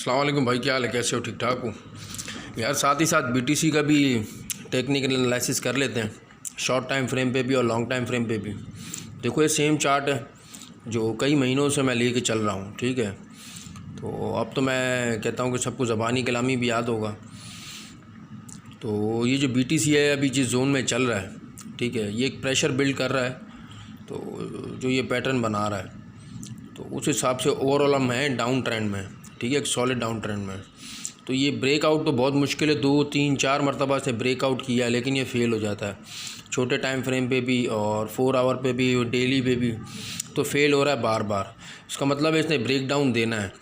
अस्सलाम वालेकुम भाई, क्या हाल है? कैसे हो? ठीक ठाक हो यार? साथ ही साथ बीटीसी का भी टेक्निकल एनालिसिस कर लेते हैं, शॉर्ट टाइम फ्रेम पे भी और लॉन्ग टाइम फ्रेम पे भी। देखो ये सेम चार्ट है जो कई महीनों से मैं लेके चल रहा हूँ, ठीक है। तो अब तो मैं कहता हूँ कि सबको ज़बानी कलामी भी याद होगा। तो ये जो बीटीसी है अभी जिस जोन में चल रहा है, ठीक है, ये एक प्रेशर बिल्ड कर रहा है। तो जो ये पैटर्न बना रहा है तो उस हिसाब से ओवरऑल हम हैं डाउन ट्रेंड में, ठीक है, एक सॉलिड डाउन ट्रेंड में। तो ये ब्रेकआउट तो बहुत मुश्किल है, 2 3 4 मरतबा से ब्रेकआउट किया है, लेकिन ये फेल हो जाता है। छोटे टाइम फ्रेम पे भी और 4 आवर पे भी और डेली पे भी तो फेल हो रहा है बार बार। इसका मतलब है इसने ब्रेक डाउन देना है।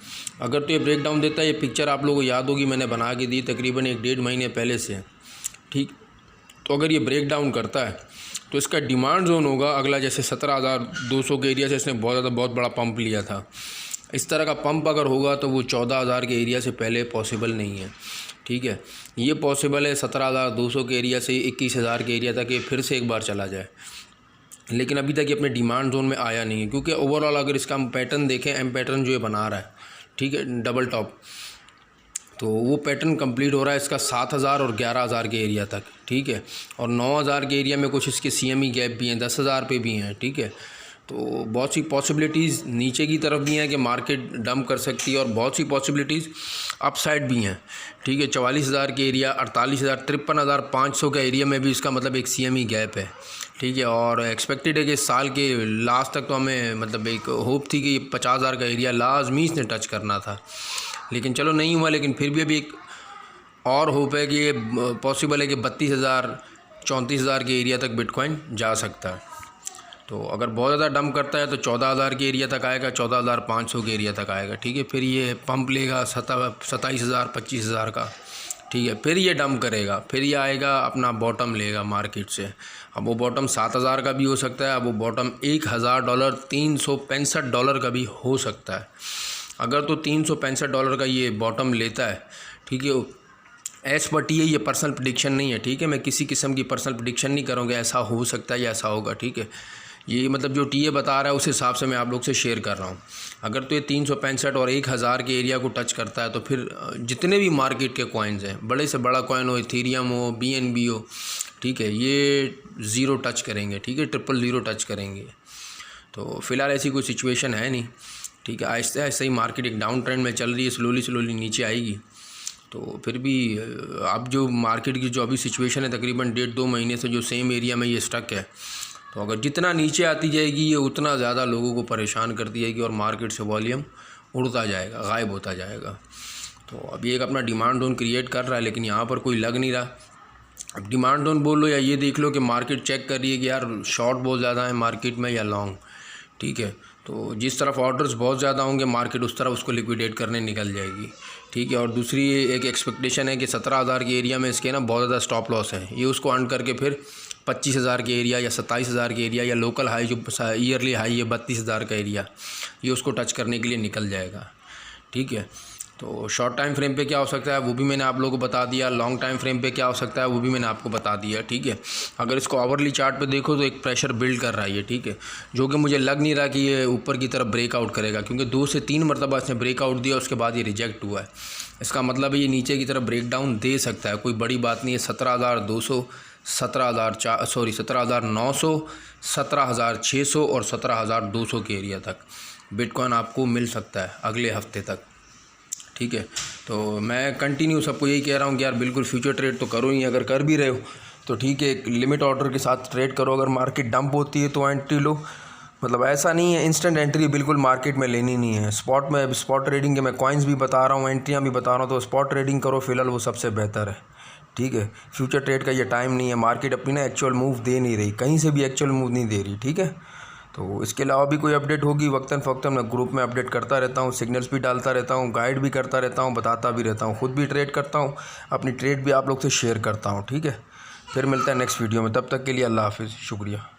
अगर तो ये ब्रेक डाउन देता है, ये पिक्चर आप लोगों को याद होगी, मैंने बना के दी तकरीबन 1-1.5 महीने पहले से, ठीक। तो अगर ये ब्रेक डाउन करता है तो इसका डिमांड जोन होगा अगला, जैसे 17,200 के एरिया से इसने बहुत बड़ा पंप लिया था। इस तरह का पंप अगर होगा तो वो 14,000 के एरिया से पहले पॉसिबल नहीं है, ठीक है। ये पॉसिबल है 17,200 के एरिया से 21,000 के एरिया तक ये फिर से एक बार चला जाए, लेकिन अभी तक ये अपने डिमांड जोन में आया नहीं है। क्योंकि ओवरऑल अगर इसका हम पैटर्न देखें, एम पैटर्न जो ये बना रहा है, ठीक है, डबल टॉप, तो वो पैटर्न कंप्लीट हो रहा है इसका 7,000 और 11,000 के एरिया तक, ठीक है। और 9,000 के एरिया में कुछ इसके सीएमई गैप भी हैं, 10,000 पे भी हैं, ठीक है। तो बहुत सी पॉसिबिलिटीज़ नीचे की तरफ भी हैं कि मार्केट डंप कर सकती है, और बहुत सी पॉसिबिलिटीज़ अपसाइड भी हैं, ठीक है। 44,000 के एरिया, 48,000, 53,500 का एरिया में भी इसका मतलब एक सीएमई गैप है, ठीक है। और एक्सपेक्टेड है कि साल के लास्ट तक तो हमें मतलब एक होप थी कि 50,000 का एरिया लाजमी इसने टच करना था, लेकिन चलो नहीं हुआ। लेकिन फिर भी अभी एक और होप है कि ये पॉसिबल है कि 32,000 34,000 के एरिया तक बिटकॉइन जा सकता है। तो अगर बहुत ज़्यादा डंप करता है तो 14,000 के एरिया तक आएगा, 14,500 के एरिया तक आएगा, ठीक है। फिर ये पंप लेगा 27,000 25,000 का, ठीक है। फिर ये डंप करेगा, फिर ये आएगा अपना बॉटम लेगा मार्केट से। अब वो बॉटम 7,000 का भी हो सकता है, अब वो बॉटम $1,000 $365 का भी हो सकता है। अगर तो $365 का ये बॉटम लेता है, ठीक है, एज पर टी ये पर्सनल प्रेडिक्शन नहीं है, ठीक है। मैं किसी किस्म की पर्सनल प्रेडिक्शन नहीं करूँगा ऐसा हो सकता है या ऐसा होगा, ठीक है। ये मतलब जो टीए बता रहा है उस हिसाब से मैं आप लोग से शेयर कर रहा हूँ। अगर तो ये 365 और 1,000 के एरिया को टच करता है तो फिर जितने भी मार्केट के कॉइन्स हैं, बड़े से बड़ा कॉइन हो, इथेरियम हो, BNB हो, ठीक है, ये 0 टच करेंगे, ठीक है, 000 टच करेंगे। तो फ़िलहाल ऐसी कोई सिचुएशन है नहीं, ठीक है। आहिस्ते आहिस्ते ही मार्केट एक डाउन ट्रेंड में चल रही है, स्लोली नीचे आएगी। तो फिर भी अब जो मार्केट की जो अभी सिचुएशन है, तकरीबन 1.5-2 महीने से जो सेम एरिया में ये स्टक है, तो अगर जितना नीचे आती जाएगी ये उतना ज़्यादा लोगों को परेशान करती जाएगी और मार्केट से वॉल्यूम उड़ता जाएगा, गायब होता जाएगा। तो अभी एक अपना डिमांड जोन क्रिएट कर रहा है, लेकिन यहाँ पर कोई लग नहीं रहा। अब डिमांड जोन बोल लो या ये देख लो कि मार्केट चेक कर रही है कि यार शॉर्ट बहुत ज़्यादा है मार्केट में या लॉन्ग, ठीक है। तो जिस तरफ ऑर्डर्स बहुत ज़्यादा होंगे मार्केट उस तरफ उसको लिक्विडेट करने निकल जाएगी, ठीक है। और दूसरी एक एक्सपेक्टेशन है कि 17,000 के एरिया में इसके ना बहुत ज़्यादा स्टॉप लॉस है, ये उसको अर्न करके फिर 25,000 के एरिया या 27,000 के एरिया या लोकल हाई जो ईयरली हाई है 32,000 का एरिया, ये उसको टच करने के लिए निकल जाएगा, ठीक है। तो शॉर्ट टाइम फ्रेम पे क्या हो सकता है वो भी मैंने आप लोगों को बता दिया, लॉन्ग टाइम फ्रेम पे क्या हो सकता है वो भी मैंने आपको बता दिया, ठीक है। अगर इसको आवरली चार्ट पे देखो तो एक प्रेशर बिल्ड कर रहा है ये, ठीक है, जो कि मुझे लग नहीं रहा कि ये ऊपर की तरफ ब्रेकआउट करेगा, क्योंकि 2 से 3 मरतबा इसने ब्रेकआउट दिया, उसके बाद ये रिजेक्ट हुआ है। इसका मतलब है ये नीचे की तरफ ब्रेक डाउन दे सकता है, कोई बड़ी बात नहीं है। 17,200 17,900 17,600 और 17,200 के एरिया तक बिटकॉइन आपको मिल सकता है अगले हफ्ते तक, ठीक है। तो मैं कंटिन्यू सबको यही कह रहा हूँ कि यार बिल्कुल फ्यूचर ट्रेड तो करो ही, अगर कर भी रहे हो तो ठीक है, एक लिमिट ऑर्डर के साथ ट्रेड करो। अगर मार्केट डंप होती है तो एंट्री लो, मतलब ऐसा नहीं है इंस्टेंट एंट्री बिल्कुल मार्केट में लेनी नहीं है। स्पॉट में स्पॉट ट्रेडिंग के मैं कॉइन्स भी बता रहा हूँ, एंट्रियाँ भी बता रहा हूँ, तो स्पॉट ट्रेडिंग करो फ़िलहाल, वो सबसे बेहतर है, ठीक है। फ्यूचर ट्रेड का ये टाइम नहीं है, मार्केट अपनी ना एक्चुअल मूव दे नहीं रही, कहीं से भी एक्चुअल मूव नहीं दे रही, ठीक है। तो इसके अलावा भी कोई अपडेट होगी वक्तन फ़वक्तन मैं ग्रुप में अपडेट करता रहता हूँ, सिग्नल्स भी डालता रहता हूँ, गाइड भी करता रहता हूँ, बताता भी रहता हूँ, खुद भी ट्रेड करता हूँ, अपनी ट्रेड भी आप लोग से शेयर करता हूँ, ठीक है। फिर मिलता है नेक्स्ट वीडियो में, तब तक के लिए अल्लाह हाफिज़, शुक्रिया।